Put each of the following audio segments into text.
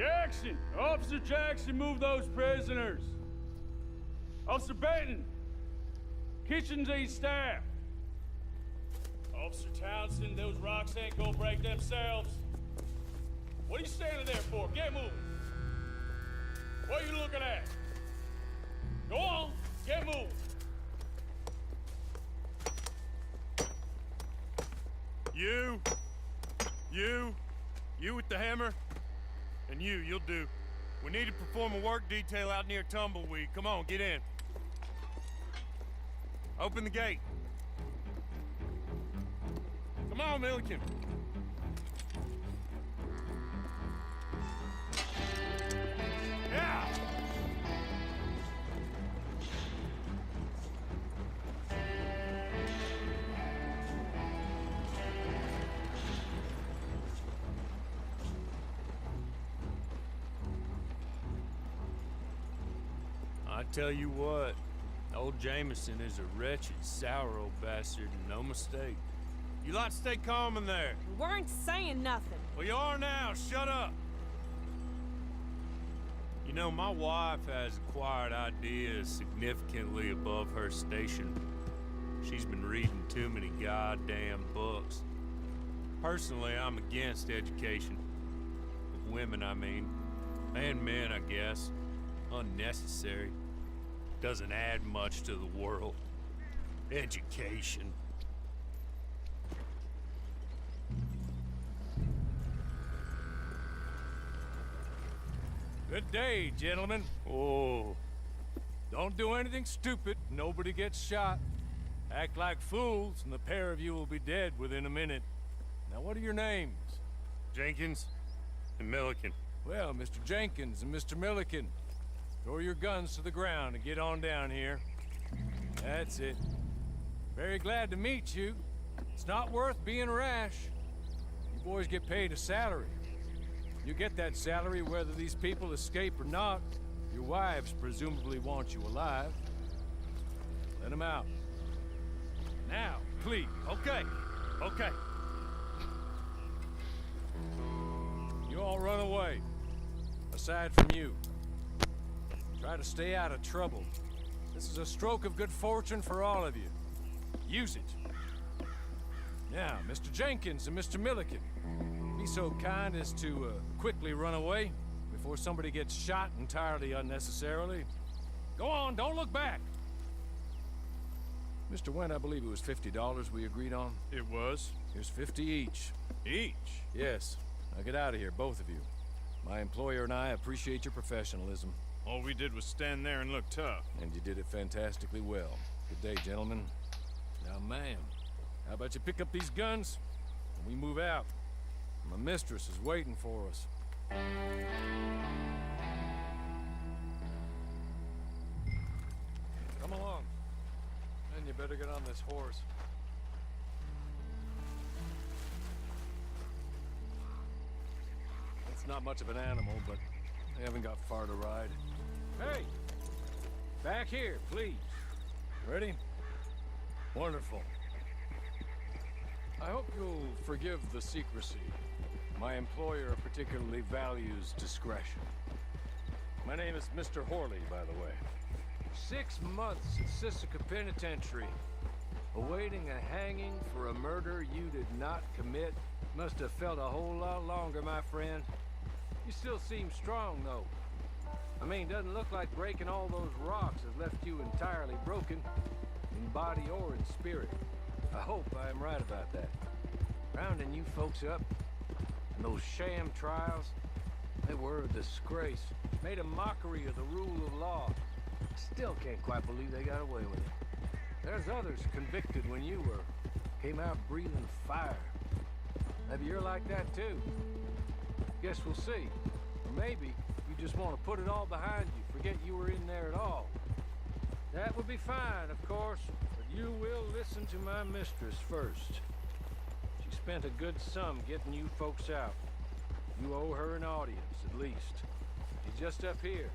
Jackson! Officer Jackson, move those prisoners! Officer Benton! Kitchens ain't staff! Officer Townsend, those rocks ain't gonna break themselves. What are you standing there for? Get moving! What are you looking at? Go on, get moving! You with the hammer? And you'll do. We need to perform a work detail out near Tumbleweed. Come on, get in. Open the gate. Come on, Milliken. Yeah! I tell you what, old Jameson is a wretched, sour old bastard, and no mistake. You lot stay calm in there. We weren't saying nothing. Well, you are now. Shut up. You know, my wife has acquired ideas significantly above her station. She's been reading too many goddamn books. Personally, I'm against education. Of women, I mean. And men, I guess. Unnecessary. Doesn't add much to the world. Education. Good day, gentlemen. Oh. Don't do anything stupid. Nobody gets shot. Act like fools, and the pair of you will be dead within a minute. Now, what are your names? Jenkins and Milliken. Well, Mr. Jenkins and Mr. Milliken, throw your guns to the ground and get on down here. That's it. Very glad to meet you. It's not worth being rash. You boys get paid a salary. You get that salary whether these people escape or not. Your wives presumably want you alive. Let them out. Now, please. Okay. You all run away. Aside from you. Try to stay out of trouble. This is a stroke of good fortune for all of you. Use it. Now, Mr. Jenkins and Mr. Milliken, be so kind as to quickly run away before somebody gets shot entirely unnecessarily. Go on, don't look back. Mr. Went, I believe it was $50 we agreed on. It was. Here's 50 each. Each? Yes. Now get out of here, both of you. My employer and I appreciate your professionalism. All we did was stand there and look tough. And you did it fantastically well. Good day, gentlemen. Now, ma'am, how about you pick up these guns and we move out? My mistress is waiting for us. Come along. And you better get on this horse. It's not much of an animal, but they haven't got far to ride. Hey! Back here, please. Ready? Wonderful. I hope you'll forgive the secrecy. My employer particularly values discretion. My name is Mr. Horley, by the way. 6 months at Sisika Penitentiary, awaiting a hanging for a murder you did not commit. Must have felt a whole lot longer, my friend. You still seem strong, though. I mean, doesn't look like breaking all those rocks has left you entirely broken, in body or in spirit. I hope I am right about that. Rounding you folks up, and those sham trials, they were a disgrace. Made a mockery of the rule of law. Still can't quite believe they got away with it. There's others convicted when you were. Came out breathing fire. Maybe you're like that too. Guess we'll see. Or maybe you just want to put it all behind you, forget you were in there at all. That would be fine, of course, but you will listen to my mistress first. She spent a good sum getting you folks out. You owe her an audience, at least. She's just up here.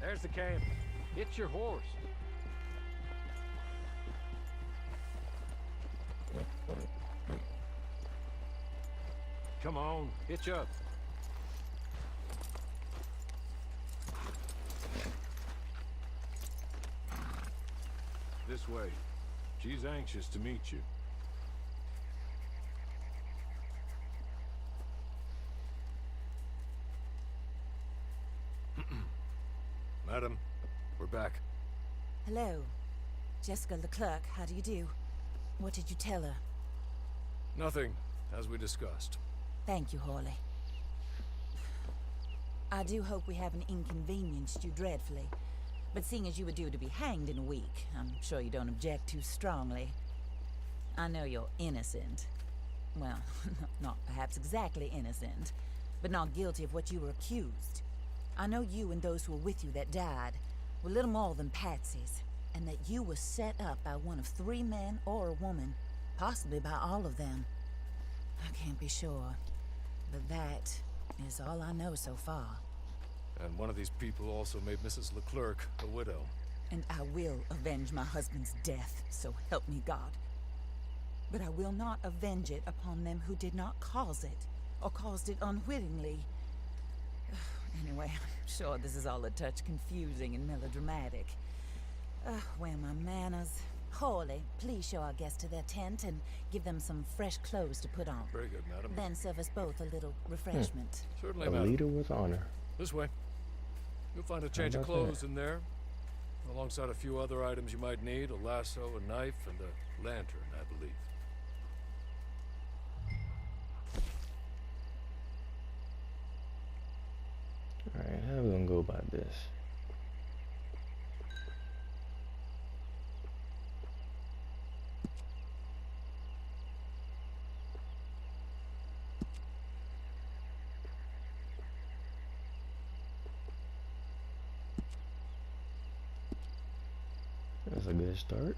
There's the camp. Hit your horse. Come on, hitch up. this way. She's anxious to meet you. Madam, we're back. Hello. Jessica Leclerc, how do you do? What did you tell her? Nothing, as we discussed. Thank you, Hawley. I do hope we haven't inconvenienced you dreadfully. But seeing as you were due to be hanged in a week, I'm sure you don't object too strongly. I know you're innocent. Well, not perhaps exactly innocent, but not guilty of what you were accused. I know you and those who were with you that died were little more than patsies, and that you were set up by one of 3 men or a woman, possibly by all of them. I can't be sure, but that is all I know so far. And one of these people also made Mrs. Leclerc a widow. And I will avenge my husband's death, so help me God. But I will not avenge it upon them who did not cause it, or caused it unwittingly. Anyway, I'm sure this is all a touch confusing and melodramatic. Where are my manners? Hawley, please show our guests to their tent and give them some fresh clothes to put on. Very good, madam. Then serve us both a little refreshment. Certainly, A madam. leader with honor. This way. You'll find a change of about clothes in there, alongside a few other items you might need, a lasso, a knife, and a lantern, I believe. Alright, how are we gonna go about this? That's a good start.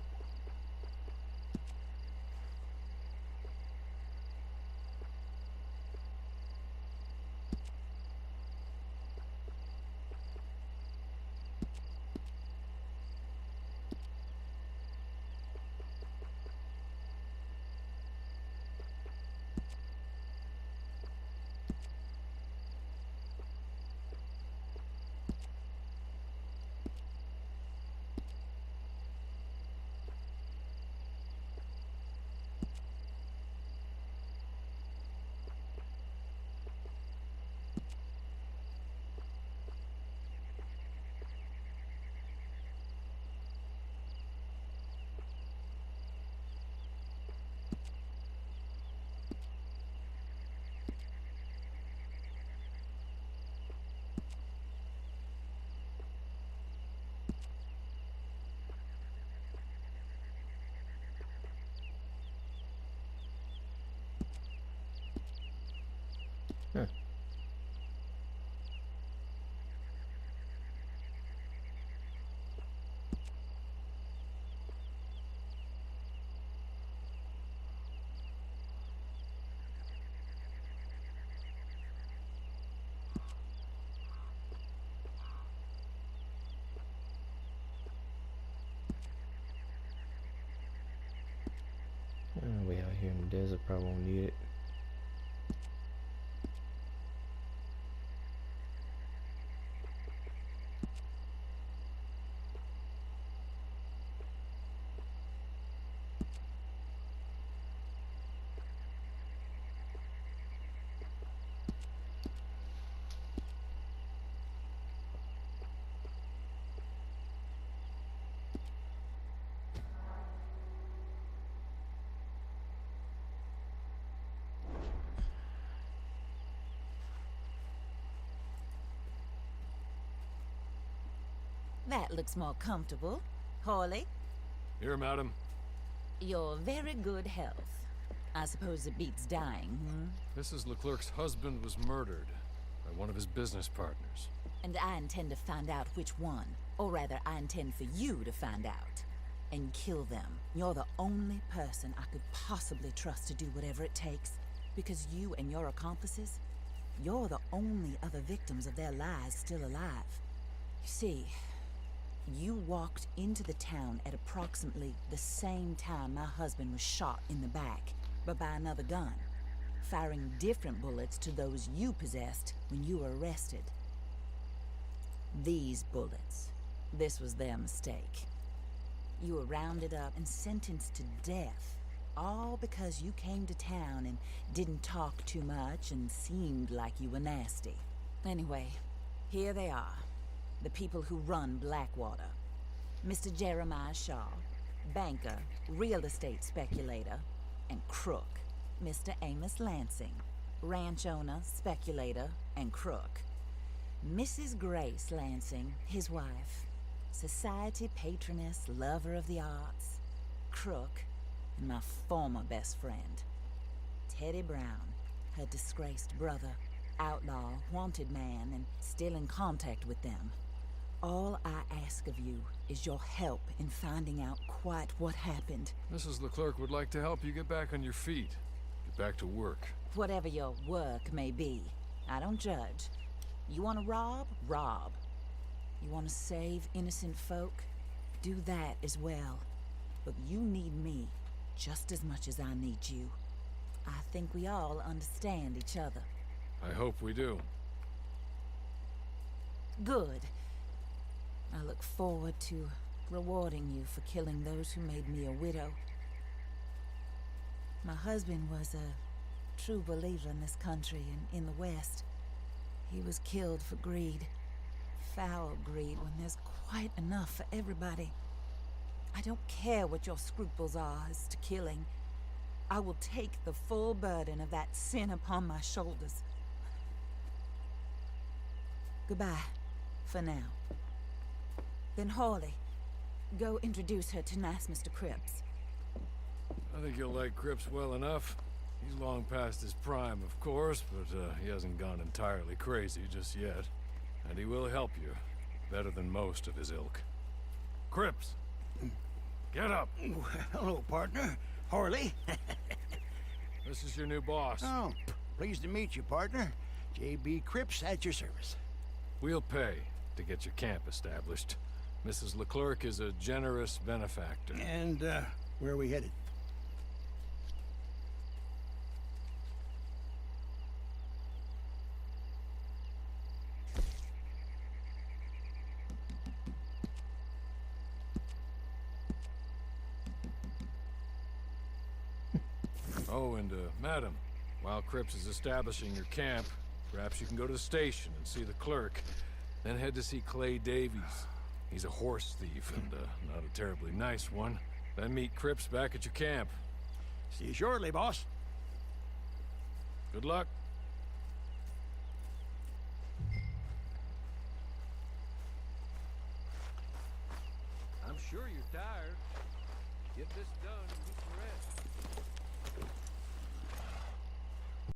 Huh. We out here in the desert, probably won't need it. That looks more comfortable. Hawley, Here, madam. you're very good health. I suppose it beats dying, Mrs. Leclerc's husband was murdered by one of his business partners. And I intend to find out which one. Or rather, I intend for you to find out. And kill them. You're the only person I could possibly trust to do whatever it takes. Because you and your accomplices, you're the only other victims of their lies still alive. You see, you walked into the town at approximately the same time my husband was shot in the back, but by another gun, firing different bullets to those you possessed when you were arrested. These bullets, this was their mistake. You were rounded up and sentenced to death, all because you came to town and didn't talk too much and seemed like you were nasty. Anyway, here they are, the people who run Blackwater. Mr. Jeremiah Shaw, banker, real estate speculator, and crook. Mr. Amos Lansing, ranch owner, speculator, and crook. Mrs. Grace Lansing, his wife, society patroness, lover of the arts, crook, and my former best friend. Teddy Brown, her disgraced brother, outlaw, wanted man, and still in contact with them. All I ask of you is your help in finding out quite what happened. Mrs. Leclerc would like to help you get back on your feet. Get back to work. Whatever your work may be, I don't judge. You want to rob? Rob. You want to save innocent folk? Do that as well. But you need me just as much as I need you. I think we all understand each other. I hope we do. Good. I look forward to rewarding you for killing those who made me a widow. My husband was a true believer in this country and in the West. He was killed for greed. Foul greed when there's quite enough for everybody. I don't care what your scruples are as to killing. I will take the full burden of that sin upon my shoulders. Goodbye, for now. Then Hawley, go introduce her to nice Mr. Cripps. I think you'll like Cripps well enough. He's long past his prime, of course, but he hasn't gone entirely crazy just yet. And he will help you, better than most of his ilk. Cripps! Get up! Hello, partner. Harley. This is your new boss. Oh, pleased to meet you, partner. J.B. Cripps at your service. We'll pay to get your camp established. Mrs. Leclerc is a generous benefactor. And, where are we headed? Oh, and, madam, while Cripps is establishing your camp, perhaps you can go to the station and see the clerk. Then head to see Clay Davies. He's a horse thief, and, not a terribly nice one. Then meet Cripps back at your camp. See you shortly, boss. Good luck. I'm sure you're tired. Get this done and